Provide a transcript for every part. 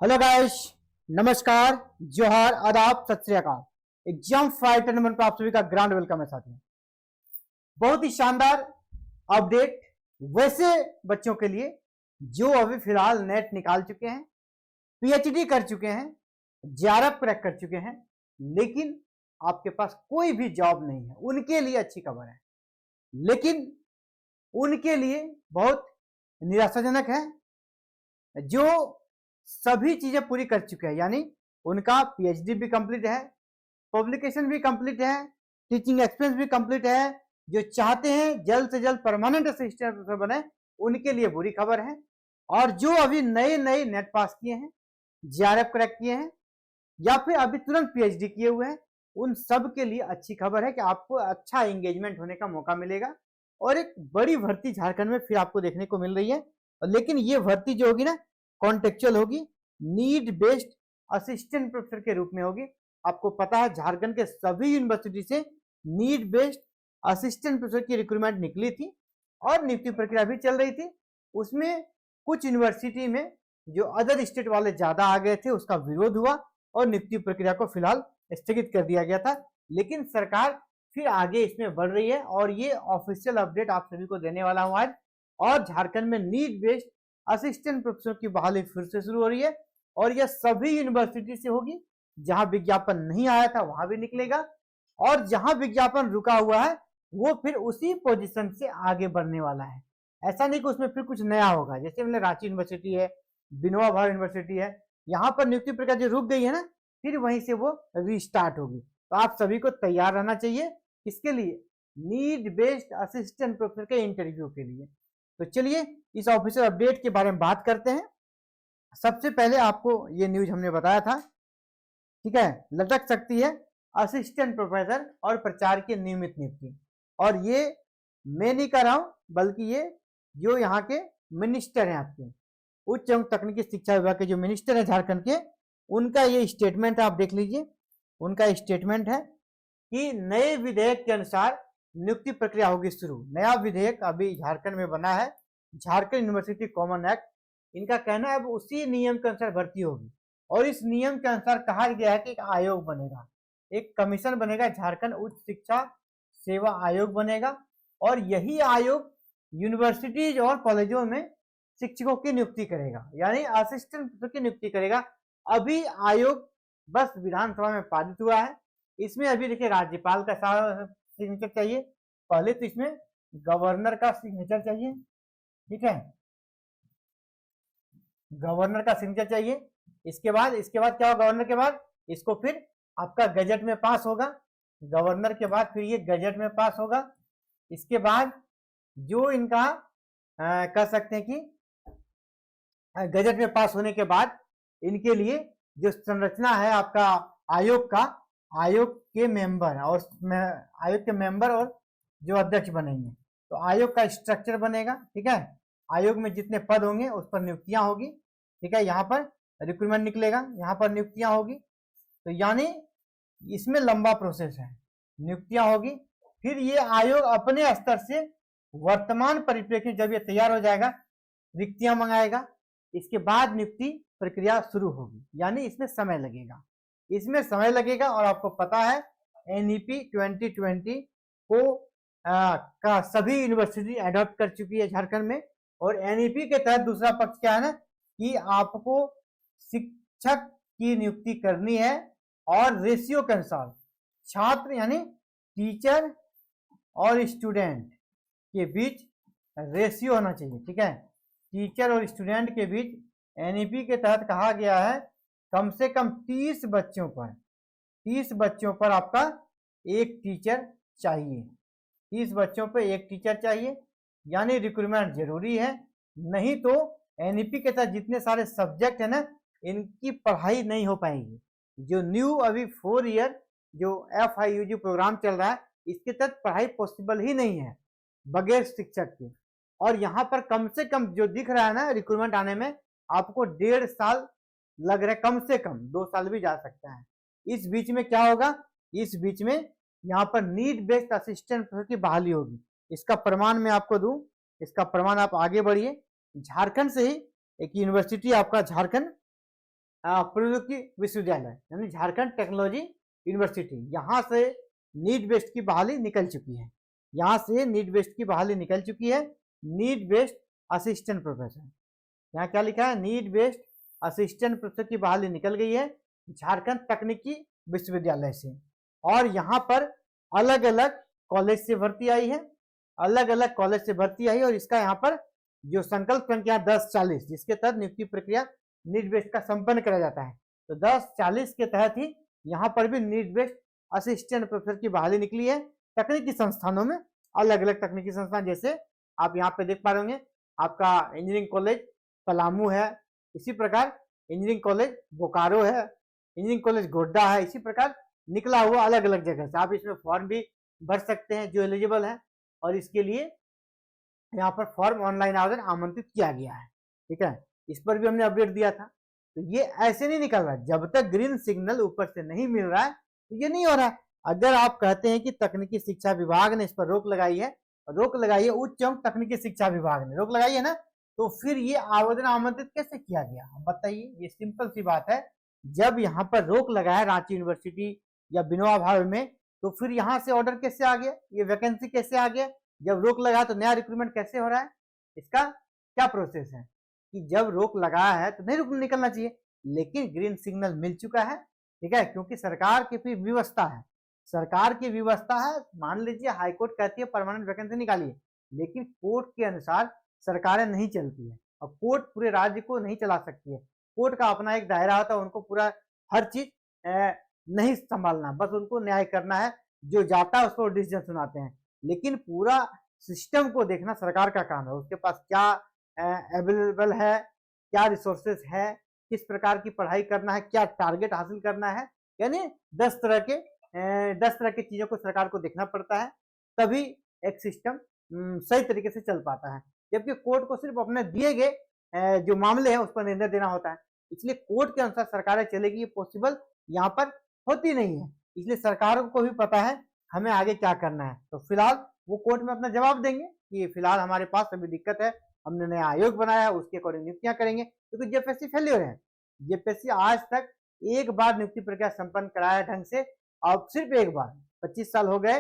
Hello guys, नमस्कार, जोहार, आदाब, सत श्री अकाल। एग्जाम फाइटर नंबर पर आप सभी का ग्रांड वेलकम है साथियों। बहुत ही शानदार अपडेट वैसे बच्चों के लिए जो अभी फिलहाल नेट निकाल चुके हैं, पीएचडी कर चुके हैं, जेआरएफ क्रैक कर चुके हैं, लेकिन आपके पास कोई भी जॉब नहीं है। उनके लिए अच्छी खबर है, लेकिन उनके लिए बहुत निराशाजनक है। जो सभी चीजें पूरी कर चुके हैं, यानी उनका पीएचडी भी कंप्लीट है, पब्लिकेशन भी कंप्लीट है, टीचिंग एक्सपीरियंस भी कंप्लीट है, जो चाहते हैं जल्द से जल्द परमानेंट असिस्टेंट प्रोफेसर बने, उनके लिए बुरी खबर है। और जो अभी नए नए नेट पास किए हैं, जेआरएफ क्रैक किए हैं, या फिर अभी तुरंत पीएचडी किए हुए हैं, उन सब के लिए अच्छी खबर है कि आपको अच्छा एंगेजमेंट होने का मौका मिलेगा और एक बड़ी भर्ती झारखंड में फिर आपको देखने को मिल रही है। लेकिन ये भर्ती जो होगी ना, कॉन्टेक्चुअल होगी, नीड बेस्ड असिस्टेंट प्रोफेसर के रूप में होगी। आपको पता है झारखंड के सभी यूनिवर्सिटी से नीड बेस्ड असिस्टेंट प्रोफेसर की रिक्रूटमेंट निकली थी और नियुक्ति प्रक्रिया भी चल रही थी। उसमें कुछ यूनिवर्सिटी में जो अदर स्टेट वाले ज्यादा आ गए थे, उसका विरोध हुआ और नियुक्ति प्रक्रिया को फिलहाल स्थगित कर दिया गया था। लेकिन सरकार फिर आगे इसमें बढ़ रही है और ये ऑफिशियल अपडेट आप सभी को देने वाला हूं आज। और झारखंड में नीड बेस्ड असिस्टेंट प्रोफेसर की बहाली फिर से शुरू हो रही है और यह सभी यूनिवर्सिटी से होगी। जहां विज्ञापन नहीं आया था वहां भी निकलेगा और जहां विज्ञापन रुका हुआ है वो फिर उसी पोजीशन से आगे बढ़ने वाला है। ऐसा नहीं कि उसमें फिर कुछ नया होगा। जैसे मतलब रांची यूनिवर्सिटी है, विनोबा भावे यूनिवर्सिटी है, यहाँ पर नियुक्ति प्रक्रिया जो रुक गई है ना, फिर वहीं से वो रीस्टार्ट होगी। तो आप सभी को तैयार रहना चाहिए इसके लिए, नीड बेस्ड असिस्टेंट प्रोफेसर के इंटरव्यू के लिए। तो चलिए इस ऑफिशियल अपडेट के बारे में बात करते हैं। सबसे पहले आपको ये न्यूज हमने बताया था, ठीक है, लटक सकती है असिस्टेंट प्रोफेसर और प्राचार्य की नियमित नियुक्ति। और ये मैं नहीं कर रहा हूं, बल्कि ये जो यहाँ के मिनिस्टर हैं, आपके उच्च एवं तकनीकी शिक्षा विभाग के जो मिनिस्टर हैं झारखंड के, उनका ये स्टेटमेंट आप देख लीजिए। उनका स्टेटमेंट है कि नए विधेयक के अनुसार नियुक्ति प्रक्रिया होगी शुरू। नया विधेयक अभी झारखंड में बना है, झारखंड यूनिवर्सिटी कॉमन एक्ट। इनका कहना है अब उसी नियम के अनुसार भर्ती होगी और इस नियम के अनुसार कहा गया है कि एक आयोग बनेगा, एक कमीशन बनेगा, झारखंड उच्च शिक्षा सेवा आयोग बनेगा। और यही आयोग यूनिवर्सिटीज और कॉलेजों में शिक्षकों की नियुक्ति करेगा, यानी असिस्टेंट प्रोफेसर की नियुक्ति करेगा। अभी आयोग बस विधानसभा में पारित हुआ है। इसमें अभी देखिए राज्यपाल का सिग्नेचर चाहिए, पहले तो इसमें गवर्नर का सिग्नेचर चाहिए, ठीक है, गवर्नर का सिग्नेचर चाहिए। इसके बाद क्या होगा, गवर्नर के बाद इसको फिर आपका गजट में पास होगा, गवर्नर के बाद फिर ये गजट में पास होगा। इसके बाद जो इनका कह सकते हैं कि गजट में पास होने के बाद इनके लिए जो संरचना है आपका आयोग का, आयोग के मेंबर और जो अध्यक्ष बनेंगे, तो आयोग का स्ट्रक्चर बनेगा, ठीक है। आयोग में जितने पद होंगे उस पर नियुक्तियां होगी, ठीक है। यहाँ पर रिक्रूटमेंट निकलेगा, यहाँ पर नियुक्तियां होगी। तो यानी इसमें लंबा प्रोसेस है, नियुक्तियां होगी, फिर ये आयोग अपने स्तर से वर्तमान परिप्रेक्ष्य जब ये तैयार हो जाएगा रिक्तियां मंगाएगा, इसके बाद नियुक्ति प्रक्रिया शुरू होगी। यानी इसमें समय लगेगा और आपको पता है एनईपी 2020 को का सभी यूनिवर्सिटी एडॉप्ट कर चुकी है झारखंड में। और एनईपी के तहत दूसरा पक्ष क्या है ना, कि आपको शिक्षक की नियुक्ति करनी है और रेशियो के अनुसार छात्र यानी टीचर और स्टूडेंट के बीच रेशियो होना चाहिए, ठीक है। टीचर और स्टूडेंट के बीच एनईपी के तहत कहा गया है कम से कम 30 बच्चों पर आपका एक टीचर चाहिए, 30 बच्चों पर एक टीचर चाहिए, यानी रिक्रूटमेंट जरूरी है। नहीं तो एनईपी के तहत जितने सारे सब्जेक्ट है ना, इनकी पढ़ाई नहीं हो पाएगी। जो न्यू अभी 4 ईयर जो FIUG प्रोग्राम चल रहा है, इसके तहत पढ़ाई पॉसिबल ही नहीं है बगैर शिक्षक के। और यहाँ पर कम से कम जो दिख रहा है ना, रिक्रूटमेंट आने में आपको 1.5 साल लग रहा है, कम से कम 2 साल भी जा सकता है। इस बीच में क्या होगा, इस बीच में यहाँ पर नीड बेस्ड असिस्टेंट प्रोफेसर की बहाली होगी। इसका प्रमाण मैं आपको दूं, इसका प्रमाण आप आगे बढ़िए। झारखंड से ही एक यूनिवर्सिटी आपका झारखंड प्रौद्योगिकी विश्वविद्यालय यानी झारखंड टेक्नोलॉजी यूनिवर्सिटी, यहाँ से नीट बेस्ड की बहाली निकल चुकी है। यहाँ से नीट बेस्ड की बहाली निकल चुकी है। नीट बेस्ड असिस्टेंट प्रोफेसर, यहाँ क्या लिखा है, नीट बेस्ड असिस्टेंट प्रोफेसर की बहाली निकल गई है झारखंड तकनीकी विश्वविद्यालय से। और यहाँ पर अलग अलग कॉलेज से भर्ती आई है, अलग अलग कॉलेज से भर्ती आई है। और इसका यहाँ पर जो संकल्प संख्या 1040 जिसके तहत नियुक्ति प्रक्रिया नीट बेस्ड का संपन्न करा जाता है, तो 1040 के तहत ही यहाँ पर भी नीट बेस्ड असिस्टेंट प्रोफेसर की बहाली निकली है तकनीकी संस्थानों में। अलग अलग तकनीकी संस्थान जैसे आप यहाँ पे देख पा रहे होंगे, आपका इंजीनियरिंग कॉलेज पलामू है, इसी प्रकार इंजीनियरिंग कॉलेज बोकारो है, इंजीनियरिंग कॉलेज गोड्डा है, इसी प्रकार निकला हुआ अलग अलग जगह से। आप इसमें फॉर्म भी भर सकते हैं जो एलिजिबल है, और इसके लिए यहाँ पर फॉर्म ऑनलाइन आवेदन आमंत्रित किया गया है। ठीक है, इस पर भी हमने अपडेट दिया था। तो ये ऐसे नहीं निकल रहा है, जब तक ग्रीन सिग्नल ऊपर से नहीं मिल रहा है तो ये नहीं हो रहा है। अगर आप कहते हैं कि तकनीकी शिक्षा विभाग ने इस पर रोक लगाई है, उच्च एवं तकनीकी शिक्षा विभाग ने रोक लगाई है ना, तो फिर ये आवेदन आमंत्रित कैसे किया गया, अब बताइए। ये सिंपल सी बात है, जब यहाँ पर रोक लगा है रांची यूनिवर्सिटी या विनोबा भावे में, तो फिर यहाँ से ऑर्डर कैसे आ गया, ये वैकेंसी कैसे आ गया। जब रोक लगा तो नया रिक्रूटमेंट कैसे हो रहा है, इसका क्या प्रोसेस है कि जब रोक लगा है तो नहीं रुक निकलना चाहिए, लेकिन ग्रीन सिग्नल मिल चुका है। ठीक है, क्योंकि सरकार की भी व्यवस्था है, सरकार की व्यवस्था है। मान लीजिए हाईकोर्ट कहती है परमानेंट वैकेंसी निकालिए, लेकिन कोर्ट के अनुसार सरकारें नहीं चलती है, और कोर्ट पूरे राज्य को नहीं चला सकती है। कोर्ट का अपना एक दायरा होता है, उनको पूरा हर चीज नहीं संभालना, बस उनको न्याय करना है, जो जाता है उसको डिसीजन सुनाते हैं। लेकिन पूरा सिस्टम को देखना सरकार का काम है, उसके पास क्या अवेलेबल है, क्या रिसोर्सेस है, किस प्रकार की पढ़ाई करना है, क्या टारगेट हासिल करना है, यानी 10 तरह के चीजों को सरकार को देखना पड़ता है, तभी एक सिस्टम सही तरीके से चल पाता है। जबकि कोर्ट को सिर्फ अपने दिए गए जो मामले हैं उस पर निर्णय देना होता है, इसलिए कोर्ट के अनुसार सरकारें चलेगी, ये पॉसिबल यहाँ पर होती नहीं है। इसलिए सरकारों को भी पता है हमें आगे क्या करना है, तो फिलहाल वो कोर्ट में अपना जवाब देंगे कि फिलहाल हमारे पास अभी दिक्कत है, हमने नया आयोग बनाया है, उसके अकॉर्डिंग नियुक्तियां करेंगे, क्योंकि जेपीएससी फेल्योर है। जेपीएससी आज तक एक बार नियुक्ति प्रक्रिया संपन्न कराया ढंग से, अब सिर्फ एक बार, 25 साल हो गए,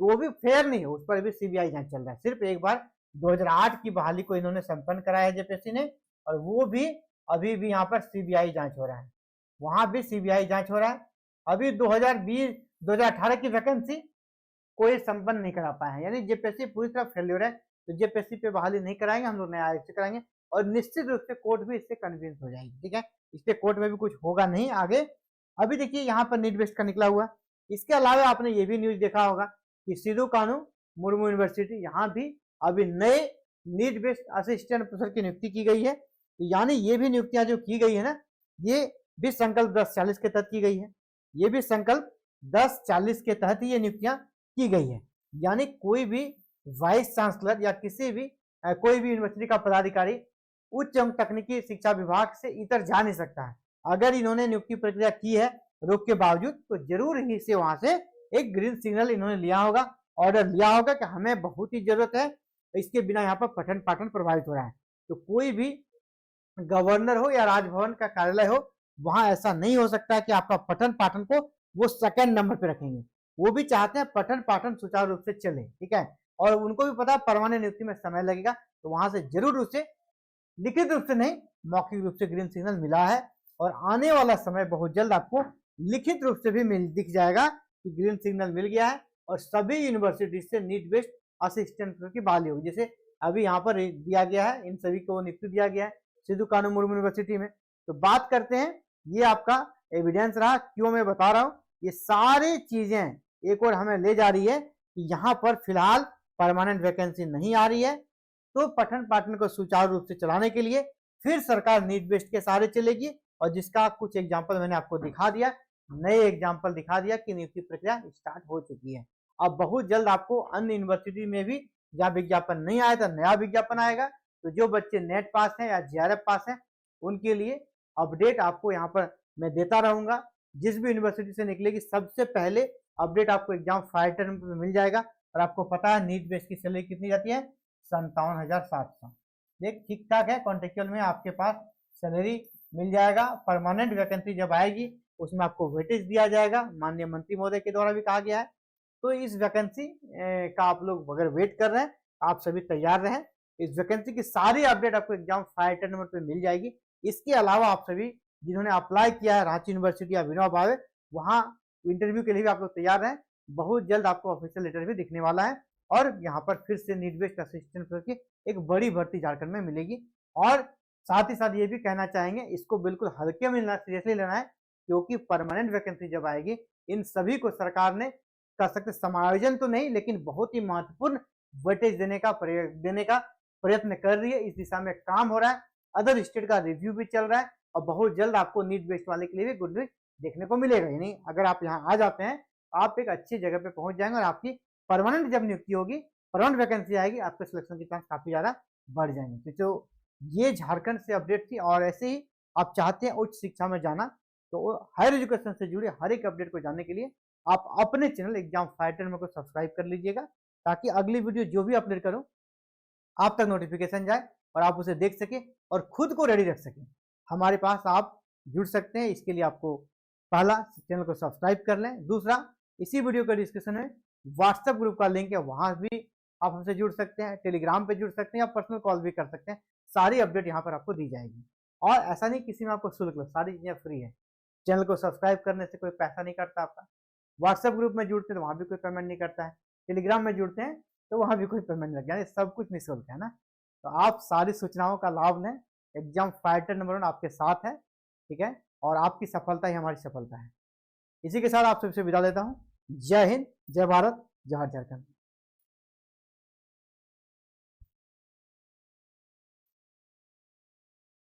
वो भी फेयर नहीं है, उस पर भी सीबीआई जांच चल रहा है। सिर्फ एक बार 2008 की बहाली को इन्होंने संपन्न कराया है जेपीएससी ने, और वो भी अभी भी यहाँ पर सीबीआई जांच हो रहा है, वहां भी सीबीआई जांच हो रहा है। अभी 2018 की वैकेंसी कोई संपन्न नहीं करा पाए हैं, यानी जेपीएससी पूरी तरह फेल्योर है। तो जेपीएससी पे बहाली नहीं कराएंगे, हम लोग नया आयोग से कराएंगे, और निश्चित रूप से कोर्ट भी इससे कन्विंस हो जाएगी। ठीक है, इससे कोर्ट में भी कुछ होगा नहीं आगे। अभी देखिए यहाँ पर नीट बेस्ड का निकला हुआ। इसके अलावा आपने ये भी न्यूज देखा होगा कि सिधू कानू मुर्मू यूनिवर्सिटी, यहाँ भी अभी नए नीट बेस्ड असिस्टेंट प्रोफेसर की नियुक्ति की गई है। तो यानी ये भी नियुक्तियां जो की गई है ना, ये भी संकल्प 1040 के तहत की गई है, ये भी संकल्प 1040 के तहत ही ये नियुक्तियां की गई है। यानी कोई भी वाइस चांसलर या किसी भी कोई भी यूनिवर्सिटी का पदाधिकारी उच्च एवं तकनीकी शिक्षा विभाग से इतर जा नहीं सकता है। अगर इन्होंने नियुक्ति प्रक्रिया की है रोक के बावजूद, तो जरूर ही से वहां से एक ग्रीन सिग्नल इन्होंने लिया होगा, ऑर्डर लिया होगा कि हमें बहुत ही जरूरत है, इसके बिना यहाँ पर पठन पाठन प्रभावित हो रहा है। तो कोई भी गवर्नर हो या राजभवन का कार्यालय हो, वहां ऐसा नहीं हो सकता है कि आपका पठन पाठन को वो सेकंड नंबर पे रखेंगे। वो भी चाहते हैं पठन पाठन सुचारू रूप से चले। ठीक है, और उनको भी पता है परमानेंट नियुक्ति में समय लगेगा, तो वहां से जरूर उसे लिखित रूप से नहीं, मौखिक रूप से ग्रीन सिग्नल मिला है, और आने वाला समय बहुत जल्द आपको लिखित रूप से भी दिख जाएगा कि ग्रीन सिग्नल मिल गया है, और सभी यूनिवर्सिटी से नीट बेस्ड असिस्टेंट की बहाली होगी। जैसे अभी यहाँ पर दिया गया है, इन सभी को नियुक्ति दिया गया है सिधू कानू मुर्मू यूनिवर्सिटी में। तो बात करते हैं, ये आपका एविडेंस रहा, क्यों मैं बता रहा हूँ, ये सारी चीजें एक और हमें ले जा रही है कि यहाँ पर फिलहाल परमानेंट वैकेंसी नहीं आ रही है, तो पठन पाठन को सुचारू रूप से चलाने के लिए फिर सरकार नीट बेस्ड के सहारे चलेगी, और जिसका कुछ एग्जाम्पल मैंने आपको दिखा दिया, नए एग्जाम्पल दिखा दिया कि नियुक्ति प्रक्रिया स्टार्ट हो चुकी है। अब बहुत जल्द आपको अन्य यूनिवर्सिटी में भी जहाँ विज्ञापन नहीं आया था नया विज्ञापन आएगा। तो जो बच्चे नेट पास हैं या जीआरएफ पास हैं, उनके लिए अपडेट आपको यहाँ पर मैं देता रहूंगा। जिस भी यूनिवर्सिटी से निकलेगी सबसे पहले अपडेट आपको एग्जाम फाइटर में मिल जाएगा। और आपको पता है नीट बेस की सैलरी कितनी जाती है, 57,700। देख ठीक ठाक है, कॉन्ट्रेक्चुअल में आपके पास सैलरी मिल जाएगा। परमानेंट वैकेंसी जब आएगी उसमें आपको वेटेज दिया जाएगा, माननीय मंत्री महोदय के द्वारा भी कहा गया है। तो इस वैकेंसी का आप लोग अगर वेट कर रहे हैं, आप सभी तैयार रहें। इस वैकेंसी की सारी अपडेट आपको एग्जाम फाइटर नंबर पे मिल जाएगी। इसके अलावा आप सभी जिन्होंने अप्लाई किया है रांची यूनिवर्सिटी या विनोबा भावे, वहाँ इंटरव्यू के लिए भी आप लोग तैयार रहें। बहुत जल्द आपको ऑफिशियल लेटर भी दिखने वाला है और यहाँ पर फिर से नीट बेस्ड असिस्टेंट की एक बड़ी भर्ती झारखंड में मिलेगी। और साथ ही साथ ये भी कहना चाहेंगे, इसको बिल्कुल हल्के में लेना, सीरियसली लेना है, क्योंकि परमानेंट वैकेंसी जब आएगी इन सभी को सरकार ने कर सकते समायोजन तो नहीं, लेकिन बहुत ही महत्वपूर्ण वेटेज देने का प्रयत्न कर रही है। इस दिशा में काम हो रहा है, अदर स्टेट का रिव्यू भी चल रहा है और बहुत जल्द आपको नीट बेस्ड वाले के लिए भी गुड न्यूज देखने को मिलेगा। यानी अगर आप यहाँ आ जाते हैं आप एक अच्छी जगह पे पहुंच जाएंगे और आपकी परमानेंट जब नियुक्ति होगी, परमानेंट वैकेंसी आएगी, आपके सिलेक्शन के चांस काफी ज्यादा बढ़ जाएंगे। तो ये झारखंड से अपडेट थी। और ऐसे ही आप चाहते हैं उच्च शिक्षा में जाना, तो हायर एजुकेशन से जुड़े हर एक अपडेट को जानने के लिए आप अपने चैनल एग्जाम फाइटर में को सब्सक्राइब कर लीजिएगा, ताकि अगली वीडियो जो भी अपलोड करूं आप तक नोटिफिकेशन जाए और आप उसे देख सके और खुद को रेडी रख सकें। हमारे पास आप जुड़ सकते हैं। इसके लिए आपको पहला चैनल को सब्सक्राइब कर लें, दूसरा इसी वीडियो के डिस्क्रिप्शन में व्हाट्सएप ग्रुप का लिंक है, वहां भी आप हमसे जुड़ सकते हैं, टेलीग्राम पे जुड़ सकते हैं, या पर्सनल कॉल भी कर सकते हैं। सारी अपडेट यहाँ पर आपको दी जाएगी और ऐसा नहीं किसी में आपको शुल्क, सारी चीजें फ्री है। चैनल को सब्सक्राइब करने से कोई पैसा नहीं कटता आपका। व्हाट्सएप ग्रुप में जुड़ते हैं तो वहां भी कोई पेमेंट नहीं करता है, टेलीग्राम में जुड़ते हैं तो वहां भी कोई पेमेंट नहीं लगता है, सब कुछ निःशुल्क है ना। तो आप सारी सूचनाओं का लाभ लें। एग्जाम फाइटर नंबर 1 आपके साथ है, ठीक है, और आपकी सफलता ही हमारी सफलता है। इसी के साथ आप सबसे विदा लेता हूँ। जय हिंद, जय भारत, जय झारखंड।